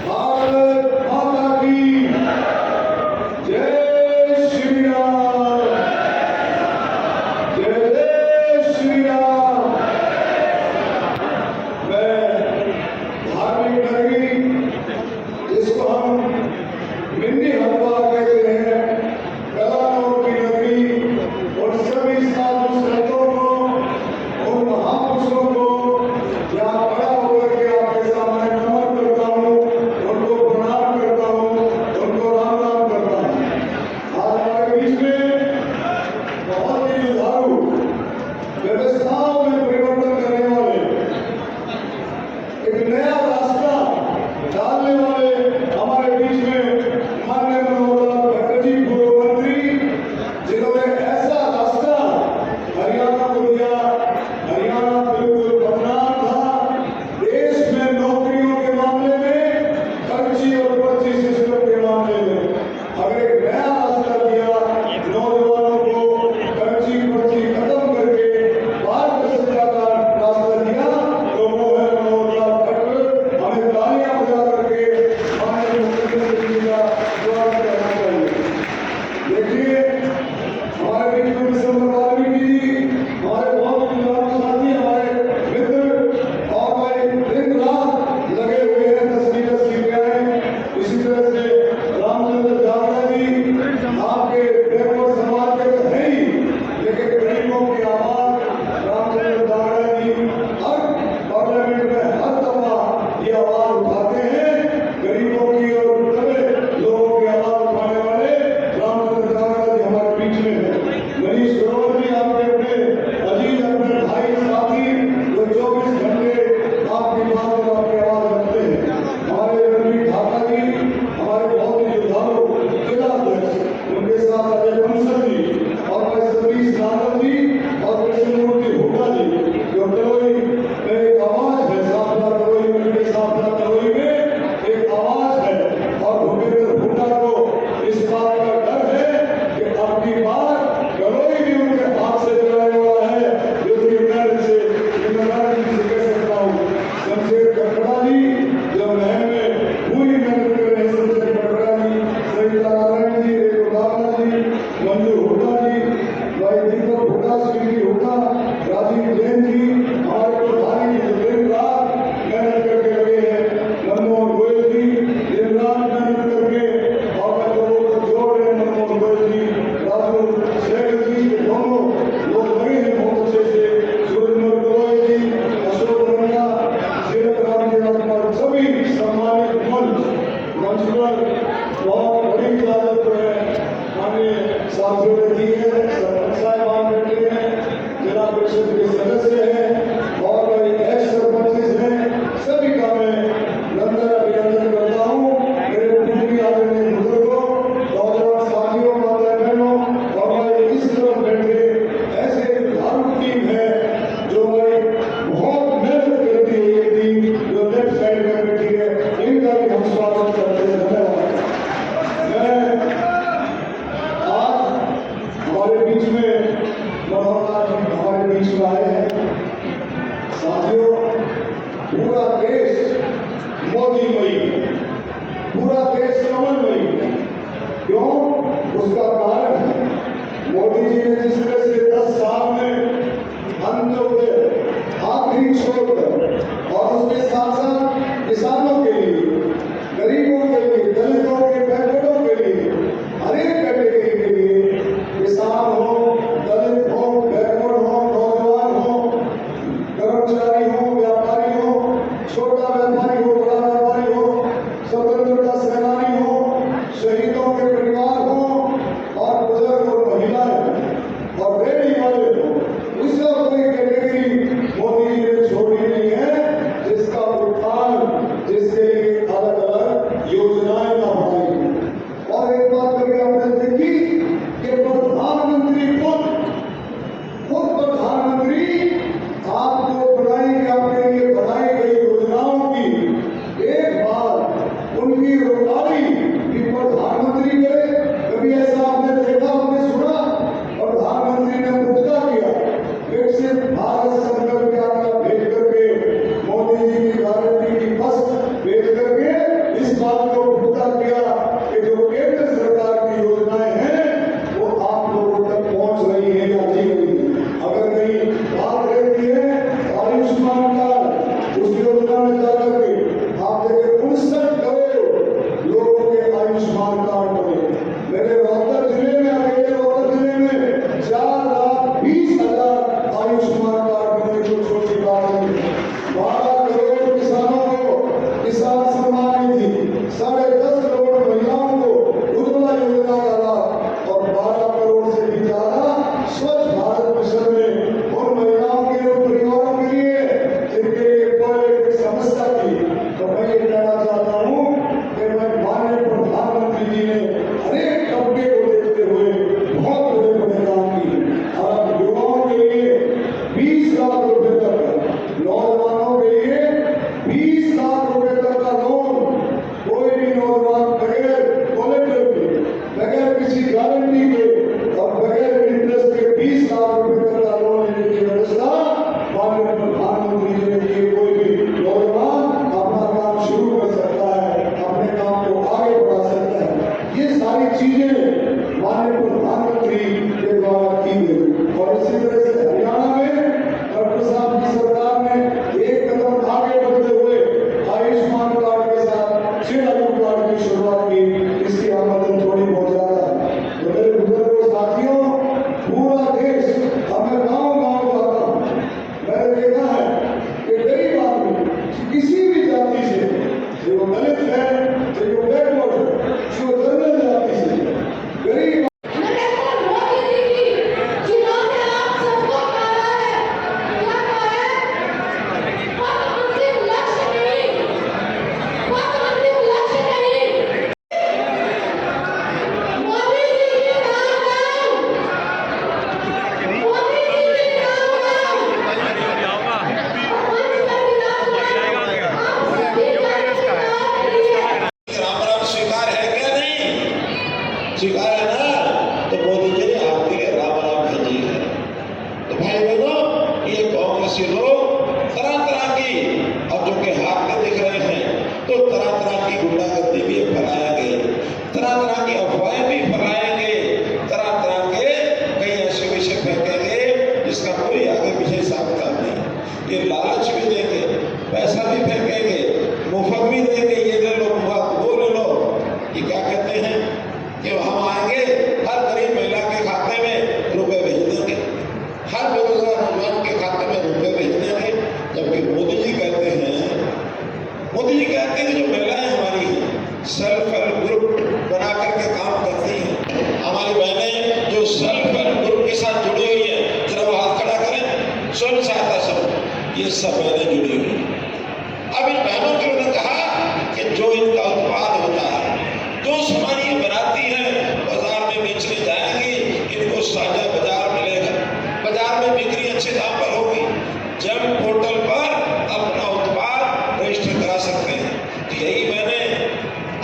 भारत माता की जय श्री राम, जय श्री राम। मैं धार्मिक नगरी जिसको हम मिनी हरिद्वार कहते हैं, कलाओं की नगरी, और सभी साधु संतों को, उन महापुरुषों को यहाँ खड़ा होकर के आपके सामने नमन करता हूँ, उनको प्रणाम करता हूँ, उनको राम राम करता हूँ। आज हमारे बीच में बहुत ही जुझारू व्यवस्थाओं में परिवर्तन करने वाले, एक नया रास्ता डालने वाले हमारे बीच में माननीय मनोहर लाल खट्टर जी, पूर्व मंत्री, जिन्होंने ऐसा रास्ता हरियाणा को दिया। हरियाणा बिल्कुल बदनाम था देश में नौकरियों के मामले में, पर्ची और पर्ची सिस्टम के मामले में। अगर एक नया रास्ता दिया नौजवानों को, पर्ची खत्म करके पारदर्शिता का रास्ता दिया, तो वो है मनोहर लाल खट्टर। हमें तालियां बजा करके माननीय मुख्यमंत्री जी का स्वागत करना चाहिए। देखिए, हमारे बीच में दिसंबर वाल्मीकि जी, हमारे बहुत युवा साथी, हमारे मित्र, और भाई दिन रात लगे हुए हैं, तस्वीरें सीख रहे हैं। इसी तरह से रामचंद्र जावड़ा जी, आपके बैकवर्ड समाज के तो है ही, लेकिन गरीबों की आवाज रामचंद्र जावड़ा जी हर पार्लियामेंट में हर दफा ये आवाज उठाते हैं। गरीबों की और दबे लोगों की आवाज उठाने वाले रामचंद्र जावड़ा जी हमारे बीच में है। मनीष ग्रोवर जी, आपके अपने अजीज, अपने भाई साथी, जो 24 घंटे आपकी बात और आपकी आवाज रखते हैं। हमारे रणवीर ठाकुर जी, हमारे बहुत ही जुझारू जिला अध्यक्ष, उनके साथ अजय बंसल जी, और भाई सतीश नागर जी, और कृष्णमूर्ति हुड्डा जी, जो तरोई में एक आवाज है, साफला तरोई में, साफला तरोई में एक आवाज है। और भूपेंद्र हुड्डा को इस बात का डर है कि आपकी बात तरोई भी उनके हाथ से चलाने वाला है, जो कि मैं से कह सकता हूँ। शमशेर कटरा जी, जो महल में पूरी मेहनत कर रहे हैं, शमशेर कटरा जी, सरिता नारायण जी, रेणु दावड़ा जी, मंजू हुड्डा जी, भाई दीपक हुड्डा, श्री हुड्डा, राजीव जैन जी, हमारे प्रधानी जी, जो दिन रात मेहनत करके लगे हैं, मनमोहन गोयल जी, दिन रात मेहनत करके और मैं लोगों को जोड़ रहे हैं, मनमोहन गोयल जी, राजू शेखर जी, दोनों लोग लगे हैं बहुत अच्छे से, सूरजमल गोयल जी, अशोक रंगा, सीरत राम जी, राजकुमार, सभी सम्मानित मंच पर बहुत बड़ी इजाजत है माननीय साथियों ने दी है। सरपंच साहिबान बैठे हैं, जिला परिषद के सदस्य हैं, और एक्स सरपंच हैं, सभी का मैं नंदन अभिनंदन करता हूँ। मेरे पूर्वी आदरणीय बुजुर्गों, नौजवान साथियों, माता बहनों, और हमारे इस तरफ बैठे ऐसे जुझारू टीम है जो हमारी बहुत मेहनत करती है। ये टीम जो लेफ्ट साइड में बैठी है, इनका भी हम स्वागत करते हैं। धन्यवाद। मैं आज हमारे बीच में मनोहर लाल जी हमारे बीच में आए हैं। साथियों, पूरा देश मोदीमयी, पूरा देश कमलमयी। क्यों? उसका कारण है मोदी जी ने जिस तरह से 10 साल में अंत्योदय, आखिरी छोड़कर, और उसके साथ साथ किसानों के लिए, गरीबों के लिए, दलितों के, बैकवर्डों के लिए, हर एक कैटेगरी के लिए, किसान हो, दलित हो, बैकवर्ड हो, नौजवान हो, कर्मचारी हो, व्यापारी हो, छोटा व्यापारी हो, बड़ा व्यापारी हो, स्वतंत्रता सेनानी हो, शहीदों के परिवार हो, और बुजुर्ग और महिलाएं, और रेडी वाले हो, उसका कोई कैटेगरी मोदी जी ने छोड़ी नहीं है जिसका उत्थान, जिसके लिए अलग अलग योजनाएं ना बनाई। और एक बात करके आपने देखी कि प्रधानमंत्री खुद प्रधानमंत्री आपको बनाई, आपके लिए बनाई गई योजनाओं की एक बार उनकी रुकावटी भी प्रधानमंत्री करे। कभी ऐसा आपने देखा, आपने सुना? प्रधानमंत्री ने मुद्दा किया, विकसित भारत संकल्प यात्रा भेज करके मोदी जी की गारंटी की बस तो तरह तरह की गुंडागर्दी भी फैलाएंगे, तरह तरह की अफवाहें भी फैलाएंगे, तरह तरह के कई ऐसे विषय फेंकेंगे जिसका कोई आगे पीछे हिसाब किताब नहीं। ये लालच भी देंगे, पैसा भी फेंकेंगे, मुफ्त भी देंगे, ये ले लो मुफ्त, वो ले लो। ये क्या कहते हैं कि हम आएंगे, हर गरीब महिला के खाते में रुपए भेज देंगे, हर बेरोजगार नौजवान के खाते में रुपए भेज देंगे। जबकि मोदी जी कहते हैं कि जो महिलाएं हमारी हैं सेल्फ हेल्प ग्रुप बना करके काम करती हैं, हमारी बहनें जो सेल्फ हेल्प ग्रुप के साथ जुड़ी हुई हैं, जरा वो हाथ खड़ा करें, स्वयं सहायता समूह, ये सब बहनें जुड़ी हुई हैं। अब इन बहनों के उन्होंने कहा कि जो इनका उत्पाद होता है, जो सामान ये बनाती है, बाजार में बेचने जाएंगी, इनको साझा बाजार मिलेगा, बाजार में बिक्री अच्छे दाम पर होगी, जब पोर्टल पर अपना उत्पाद रजिस्टर करा सकते हैं। तो यही मैंने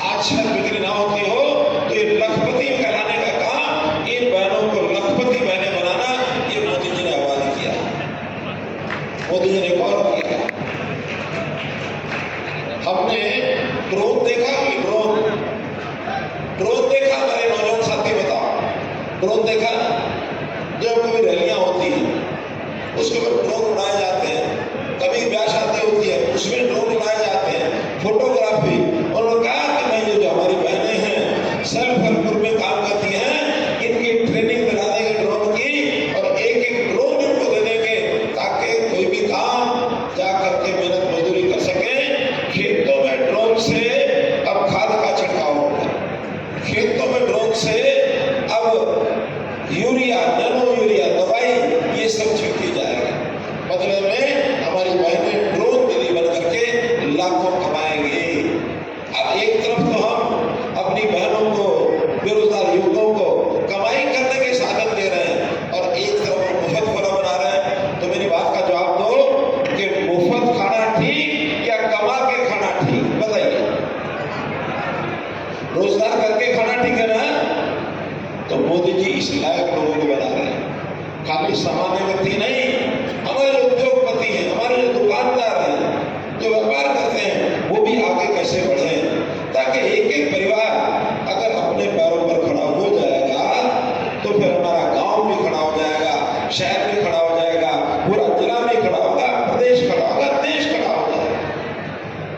आज शायद बिक्री ना होती हो तो ये लखपति कहलाने का काम, इन बहनों को लखपति बहनें बनाना, ये मोदी जी ने आह्वान किया। मोदी जी ने गौर किया। हमने ड्रोन देखा, ड्रोन देखा, हमारे नौजवान साथी बताओ, ड्रोन देखा? जब कभी रैलियां होती हैं उसके ऊपर ड्रोन उड़ाए जाते हैं, कभी ब्याह शादी होती है उसमें ड्रोन उड़ाए जाते हैं, फोटोग्राफी। उन्होंने कहा कि नहीं, ये जो हमारी बहनें हैं सेल्फ हेल्प ग्रुप में काम करती हैं, इनकी ट्रेनिंग दिला देंगे ड्रोन की, और एक एक ड्रोन इनको दे देंगे ताकि कोई भी काम जा करके मेहनत मजदूरी कर सके। खेतों में ड्रोन से अब खाद का छिड़काव होगा, खेतों में ड्रोन से अब यूरिया, नैनो यूरिया दवाई, ये सब छिड़की जाएगा। बदले में हमारी बहनें ड्रोन दीदी बन करके लाखों कमाएंगी। अब एक तरफ तो हम अपनी बहनों को, बेरोजगार युवकों को कमाई करने के साधन दे रहे हैं, और एक तरफ हम मुफ्त खाना बना रहे हैं। तो मेरी बात का जवाब दो कि मुफ्त खाना ठीक या कमा के खाना ठीक? बताइए, रोजगार करके खाना ठीक है ना? तो मोदी जी इस लायक लोगों को बना रहे हैं। खाली सामान्य व्यक्ति नहीं, हमारे जो उद्योगपति हैं, हमारे जो दुकानदार हैं, जो व्यापार करते हैं, वो भी आगे कैसे बढ़े, ताकि एक एक परिवार अगर अपने पैरों पर खड़ा हो जाएगा तो फिर हमारा गांव भी खड़ा हो जाएगा, शहर भी खड़ा हो जाएगा, पूरा जिला भी खड़ा होगा, प्रदेश खड़ा होगा, देश खड़ा होगा।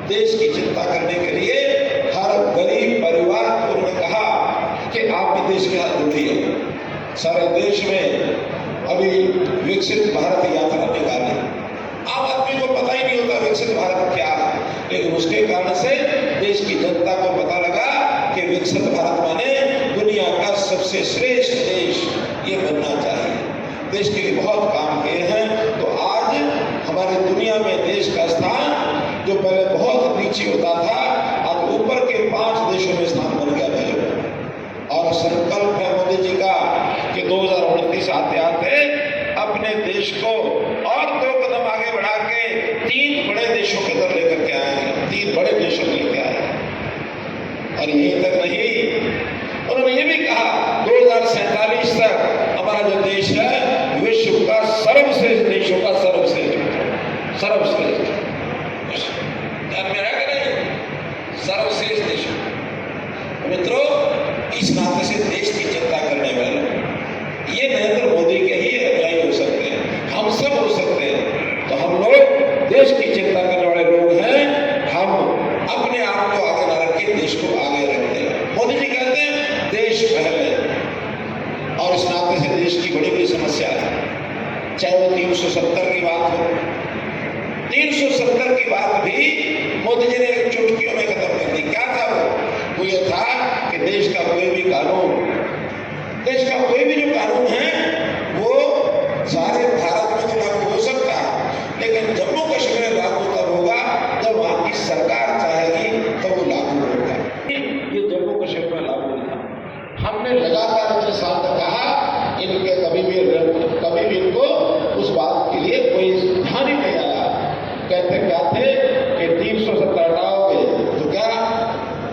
देश की चिंता करने के लिए हर गरीब परिवार को उन्होंने कहा कि आप भी देश के साथ जुड़िए। सारे देश में अभी विकसित भारत यात्रा निकाली, आम आदमी को पता ही नहीं होता विकसित भारत क्या है, लेकिन उसके कारण से देश की जनता को पता लगा कि विकसित भारत माने दुनिया का सबसे श्रेष्ठ देश ये बनना चाहिए। देश के लिए बहुत काम किए हैं, तो आज हमारे दुनिया में देश का स्थान जो पहले बहुत नीचे होता था, आज ऊपर के 5 देशों में स्थान बन गया भाई। और संकल्प है मोदी जी का कि 2029 आते आते अपने देश को और 2 कदम आगे बढ़ा के 3 बड़े देशों के अंदर लेकर के आएंगे, 3 बड़े देशों में लेकर आएंगे। और यहीं तक नहीं, उन्होंने ये भी कहा 2047 तक हमारा जो देश है विश्व का सर्वश्रेष्ठ देशों का सर्वश्रेष्ठ ध्यान में है कि नहीं? सर्वश्रेष्ठ देश। मित्रों, इस नाते से देश की चिंता करने वाले ये नरेंद्र मोदी के ही अनुयायी हो सकते हैं, हम सब हो सकते हैं। तो हम लोग देश की चिंता करने वाले लोग हैं, हम अपने आप को आगे ना रख के देश को आगे रखते हैं। मोदी जी कहते हैं देश पहले, और इस नाते से देश की बड़ी बड़ी समस्या है, चाहे वो 370 की बात हो, 370 की बात भी मोदी जी ने एक चुटकियों में खत्म कर दी। क्या था वो ये था कि देश का कोई भी जो कानून है वो सारे भारत में तो लागू हो सकता है, लेकिन जम्मू कश्मीर में लागू तब होगा जब वहां की सरकार चाहेगी तो वो लागू होगा। ये जम्मू कश्मीर में लागू था। हमने लगातार इतने साल तक कहा, इनके कभी भी इनको उस बात के लिए कोई ध्यान ही नहीं आया। कहते क्या थे कि 370 हटाओगे तो क्या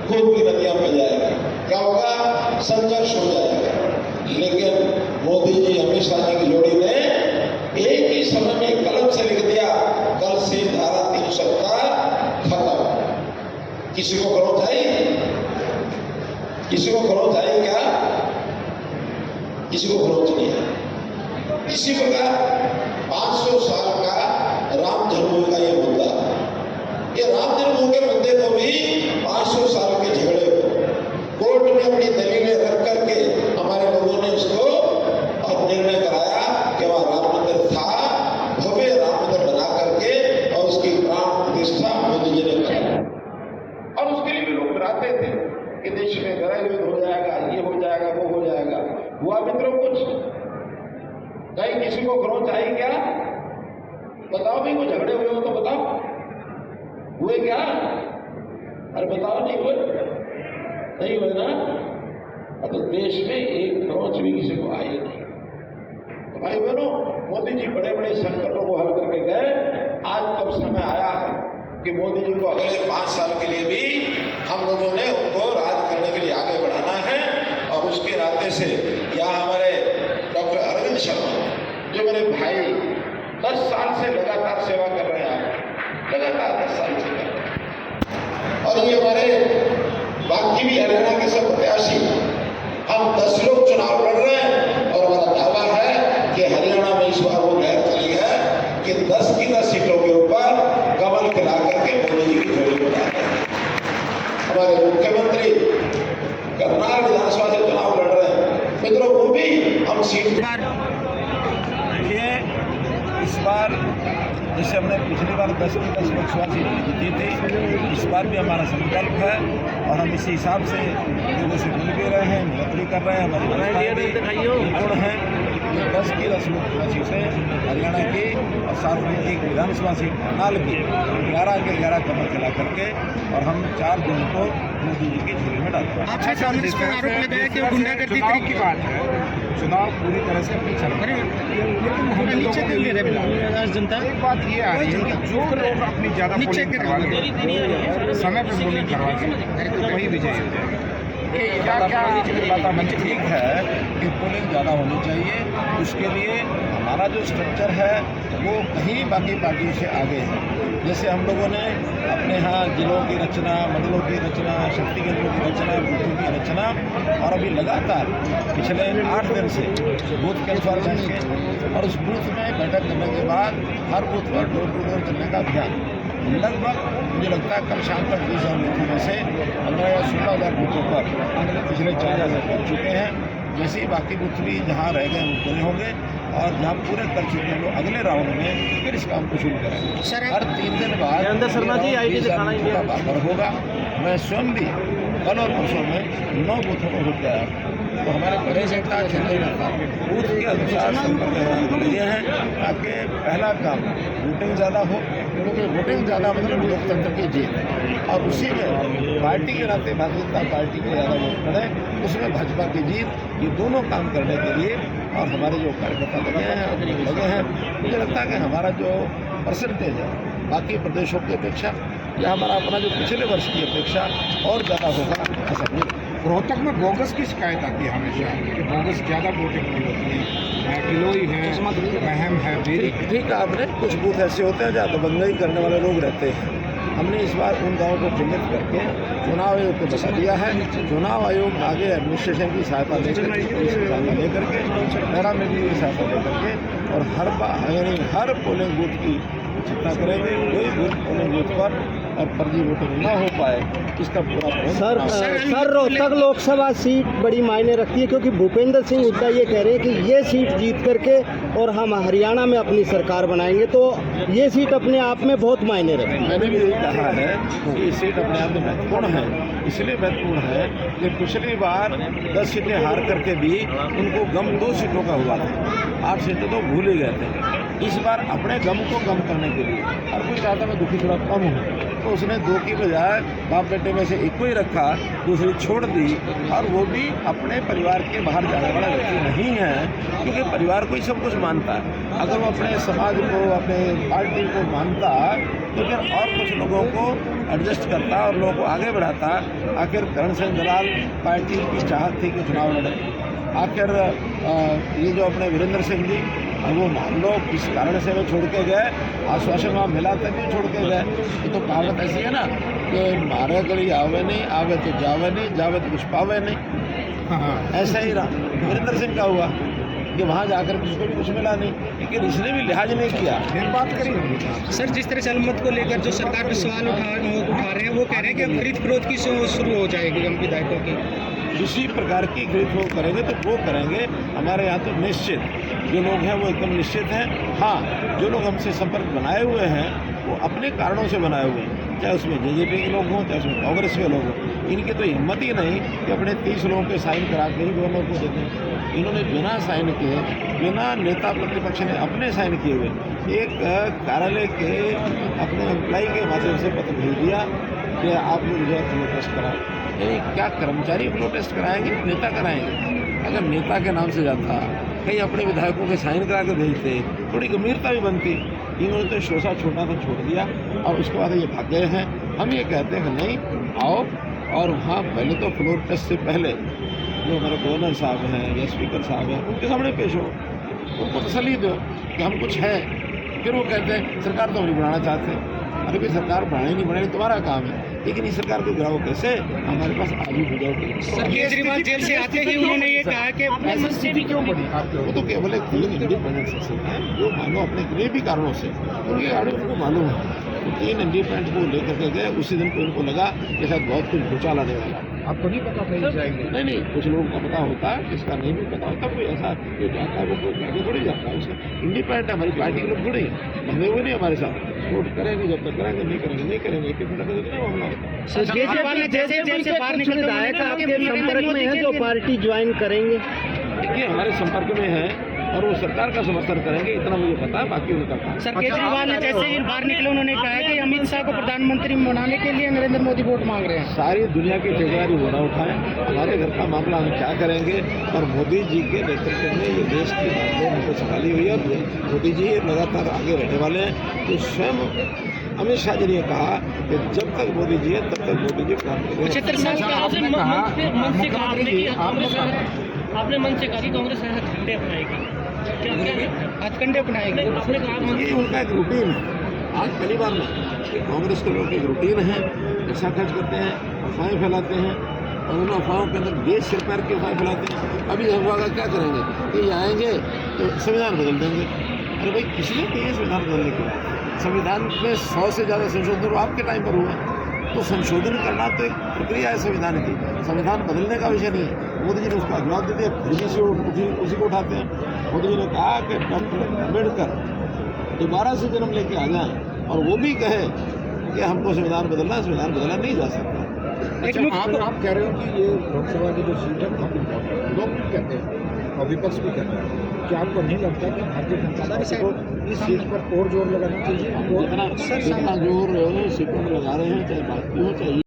खून की नदियां बह जाएगी, क्या होगा, संघर्ष हो जाएगा। लेकिन मोदी जी हमेशा की जोड़ी ने एक ही समय में कलम से लिख दिया, कल से धारा 370 खत्म। किसी को खरोंच आई? किसी को खरोंच आई क्या? किसी को खरोंच नहीं है। इसी प्रकार 500 साल का राम जन्मभूमि का ये मुद्दा, ये राम जन्मभूमि के मुद्दे को भी 500 साल के झगड़े को कोर्ट में अपनी दलीलें रख करके हमारे लोगों ने उसको और निर्णय कराया कि वहां राम मंदिर था, भव्य राम मंदिर बना करके और उसकी प्राण प्रतिष्ठा मोदी जी ने कराया। और उसके लिए भी लोग डराते थे कि देश में गृह युद्ध हो जाएगा, ये हो जाएगा, वो हो जाएगा। हुआ मित्रों कुछ? कहीं किसी को खरोंच आई क्या? बताओ भी, कोई झगड़े हुए हो तो बताओ, हुए क्या? अरे बताओ, नहीं हुए? नहीं हुए ना? तो देश में एक खरोंच भी किसी को आई नहीं। तो भाई बहनों, मोदी जी बड़े बड़े संकटों को हल करके गए। आज तब समय आया है कि मोदी जी को अगले 5 साल के लिए भी हम लोगों ने उनको राज करने के लिए आगे बढ़ाना है। और उसके नाते से यहाँ हमारे डॉक्टर अरविंद शर्मा, जो मेरे भाई 10 साल से लगातार सेवा कर रहे हैं, लगातार 10 साल से कर रहे हैं। और ये हमारे बाकी भी हरियाणा के सब प्रत्याशी, हम 10 लोग चुनाव लड़ रहे हैं और हमारा दावा है कि हरियाणा में इस बार वो लहर चली है कि 10 की 10 सीटों के ऊपर कमल खिला करके मोदी जी की झोली बना रहे हैं। हमारे मुख्यमंत्री करनाल विधानसभा से चुनाव लड़ रहे हैं मित्रों, वो भी हम सीट देखिए, इस बार जैसे हमने पिछली बार 10 की 10 लोकसभा सीटें जीती थी, इस बार भी हमारा संकल्प है और हम इसी हिसाब से लोगों से मिल भी रहे हैं, मिलत भी कर रहे हैं। हमारी गुण है कि 10 की 10 लोकसभा सीटें हरियाणा की और साथ में एक विधानसभा सीट करनाल की 11 के 11 कमर खिला करके और हम 4 जून को मोदी जी की झोली में डालते हैं। अच्छा, कांग्रेस पर आरोप लगाया कि गुंडागर्दी की बात है, चुनाव पूरी तरह से अपनी चल रहे हैं, लेकिन हम नीचे कर ले रहे जनता। एक बात ये आ रही है कि जो लोग अपनी ज़्यादा पोलिंग करवा के समय पर पोलिंग करवा के तो वही विजयी हो जाएगा। क्या बात मंच ठीक है कि पोलिंग ज़्यादा होनी चाहिए, उसके लिए हमारा जो स्ट्रक्चर है वो कहीं बाकी पार्टियों से आगे है। जैसे हम लोगों ने अपने यहाँ जिलों की रचना, मंडलों की रचना, शक्ति केंद्रों की रचना, बूथों की रचना और अभी लगातार पिछले 8 दिन से बूथ के अनुसार बैठे और उस बूथ में बैठक करने के बाद हर बूथ पर डोर टू डोर चलने का अभियान लगभग मुझे लगता है कल शाम तक 20,000 बूथों में से 15 या 16,000 बूथों पर पिछले 4 हज़ार पहुँच चुके हैं। जैसे ही बाकी बूथ भी जहाँ रह गए वो पूरे होंगे और जहाँ पूरे कर चुके हैं लोग अगले राउंड में फिर इस काम को शुरू करेंगे। हर 3 दिन बाद शर्मा जी का बार होगा। मैं स्वयं भी कल और परसों में 9 बूथों को रुक गया, तो हमारे बड़े नेता चलते रहता बूथ के अनुसार संपर्क लिए हैं ताकि पहला काम वोटिंग ज़्यादा हो, क्योंकि वोटिंग ज़्यादा मतलब लोकतंत्र की जीत और उसी में पार्टी के नाते भारतीय जनता पार्टी के ज़्यादा वोट पड़े, उसमें भाजपा की जीत, ये दोनों काम करने के लिए और हमारे जो कार्यकर्ता लगे हैं मुझे लगता है कि हमारा जो परसेंटेज है बाकी प्रदेशों की अपेक्षा या हमारा अपना जो पिछले वर्ष की अपेक्षा और ज़्यादा होगा ऐसा नहीं। रोहतक में बोगस की शिकायत आती है हमेशा कि बोगस ज़्यादा वोटिंग की होती है, किलोई है, महम है। ठीक है, आपने कुछ बूथ ऐसे होते हैं जहाँ दबंगई करने वाले लोग रहते हैं। हमने इस बार उन गाँवों को चिन्हित करके चुनाव आयोग को बता दिया है। चुनाव आयोग आगे एडमिनिस्ट्रेशन की सहायता लेकर के पैरामिलिट्री की सहायता लेकर के और हर पोलिंग बूथ की चिंता करेंगे। कोई पोलिंग बूथ पर और फर्जी वोटिंग न हो पाए इसका पूरा सर रोहतक लोकसभा सीट बड़ी मायने रखती है, क्योंकि भूपेंद्र सिंह हुड्डा ये कह रहे हैं कि ये सीट जीत करके और हम हरियाणा में अपनी सरकार बनाएंगे, तो ये सीट अपने आप में बहुत मायने रखती है। मैंने भी यही कहा है कि ये सीट अपने आप में महत्वपूर्ण है। इसलिए महत्वपूर्ण है कि पिछली बार 10 सीटें हार करके भी उनको गम 2 सीटों का हुआ था, 8 सीटें तो भूल ही गए थे। इस बार अपने गम को कम करने के लिए हर कोई चाहता मैं दुखी थोड़ा कम हूँ, तो उसने 2 की बजाय बाप बेटे में से एक को ही रखा, दूसरी छोड़ दी और वो भी अपने परिवार के बाहर जाने वाला व्यक्ति नहीं है, क्योंकि परिवार को ही सब कुछ मानता है। अगर वो अपने समाज को, अपने पार्टी को मानता तो फिर और कुछ लोगों को एडजस्ट करता और लोगों को आगे बढ़ाता। आखिर करण सिंह दलाल पार्टी की चाहत थी कि चुनाव लड़े, आखिर ये जो अपने वीरेंद्र सिंह जी अब वो मान लो किस कारण से वो छोड़ के गए, आश्वासन वहाँ मिला तभी छोड़ के गए। ये तो कहावत ऐसी है ना कि मारे गली आवे नहीं, आवे तो जावे नहीं, जावे तो कुछ पावे नहीं। ऐसा ही रहा वीरेंद्र सिंह का हुआ कि वहाँ जाकर उसको भी कुछ मिला नहीं, लेकिन इसने भी लिहाज नहीं किया। एक बात करिए सर, जिस तरह से अलमत को लेकर जो सरकार पे सवाल उठा रहे हैं, वो कह रहे हैं कि अब खरीद फरोख्त की शुरू हो जाएगी हम विधायकों की। किसी प्रकार की खरीद वो करेंगे तो वो करेंगे। हमारे यहाँ तो निश्चित जो लोग हैं वो एकदम निश्चित हैं। हाँ, जो लोग हमसे संपर्क बनाए हुए हैं वो अपने कारणों से बनाए हुए हैं, चाहे उसमें जेजेपी के लोग हों, चाहे उसमें कांग्रेस के लोग हों। इनकी तो हिम्मत ही नहीं कि अपने 30 लोगों के साइन करा के ही दोनों को देते। इन्होंने बिना साइन किए, बिना नेता प्रतिपक्ष ने अपने साइन किए हुए एक कार्यालय के अपने एम्प्लाई के माध्यम से पत्र भेज दिया कि आप लोग जो है फ्लो टेस्ट कराओ। यानी क्या कर्मचारी फ्लो टेस्ट कराएंगे, नेता कराएंगे? अगर नेता के नाम से जाता, कहीं अपने विधायकों के साइन करा के भेजते, थोड़ी गंभीरता भी बनती। इन्होंने तो शोषा छोटा सा छोड़ दिया और उसके बाद ये भाग गए हैं। हम ये कहते हैं कि नहीं, आओ और वहाँ पहले तो फ्लोर टेस्ट से पहले जो हमारे गवर्नर साहब हैं या स्पीकर साहब हैं उनके सामने पेश हो, उनको तसल्ली दो कि हम कुछ है। फिर वो कहते हैं सरकार तो हम नहीं बनाना चाहते। अरे भाई, सरकार बढ़ानी नहीं बढ़ानी तुम्हारा काम है, लेकिन इस सरकार को गिराओ कैसे? हमारे पास आगे हो जाओ। सर, केजरीवाल जेल से आते ही उन्होंने ये कहा कि ऐसी स्थिति क्यों बनी आपके? वो तो केवल एक 3 इंडिपेंडेंट सेक्शन है जो मानो अपने किसी भी कारणों से उनके गाड़ी उनको मालूम है। तो 3 इंडिपेंडेंट को लेकर के गए, उसी दिन को उनको लगा कि शायद बहुत कुछ घोटाला आने वाला है। आपको नहीं पता था जाएंगे? नहीं, कुछ लोगों को पता होता है, किसका नहीं भी पता होता। कोई ऐसा जो जाता है वो कोई आगे थोड़ी जाता है। उसका इंडिपेंडेंट है, हमारी पार्टी के लोग थोड़ी बंधे हुए नहीं हमारे साथ। वोट करेंगे, जब तक करेंगे, नहीं करेंगे नहीं करेंगे, एक मिनट का मामला होता है। केजरीवाल ने जैसे बाहर निकले विधायक आपके संपर्क में है जो पार्टी ज्वाइन करेंगे? देखिए, हमारे संपर्क में है और वो सरकार का समर्थन करेंगे, इतना मुझे पता है, बाकी उनका काम। सर, केजरीवाल ने जैसे ही बाहर निकले उन्होंने कहा कि अमित शाह को प्रधानमंत्री बनाने के लिए नरेंद्र मोदी वोट मांग रहे हैं। सारी दुनिया की ठेकेदारी वो ना उठाएं, हमारे घर का मामला हम क्या करेंगे। और मोदी जी के नेतृत्व में ये देश की बातें संभाली हुई है और मोदी जी लगातार आगे रहने वाले हैं। तो स्वयं अमित शाह जी ने कहा कि जब तक मोदी जी है तब तक मोदी जी काम करेंगे। 75 साल का आपने कहा मुख्यमंत्री जी, आपने मन से कहा कि कांग्रेस हथकंडे अपनाएगी, क्या हथकंडे अपनाएंगे? आपने कहा ये उनका एक रूटीन है। आज पहली बार में कि कांग्रेस के लोग एक रूटीन है, पैसा खर्च करते हैं, अफवाहें फैलाते हैं और उन अफवाहों के अंदर देश सिर पैर की अफवाहें फैलाते हैं। अभी अफवाह का क्या करेंगे कि ये आएंगे तो संविधान बदल देंगे। अरे भाई, किसने कही संविधान बदलने की? संविधान में 100 से ज़्यादा संशोधन वो आपके टाइम पर हुए। तो संशोधन करना तो एक प्रक्रिया है संविधान की, संविधान बदलने का विषय नहीं है। मोदी जी ने उसका जवाब दे दिया, फिर भी उसी को उठाते हैं। मोदी जी ने कहा कि डॉक्टर अम्बेडकर दोबारा से जन्म लेके आ जाएं और वो भी कहे कि हमको संविधान बदलना है, संविधान बदला नहीं जा सकता। अच्छा, आप कह रहे हो कि ये लोकसभा की जो सीट है बहुत इम्पोर्टेंट है, लोग भी कहते हैं और विपक्ष भी कहते हैं। क्या आपको नहीं लगता कि भारतीय जनता पार्टी को इस सीट पर और जोर लगाना चाहिए? जितना जोर सीटों में लगा रहे हैं, चाहे बात की हो चाहे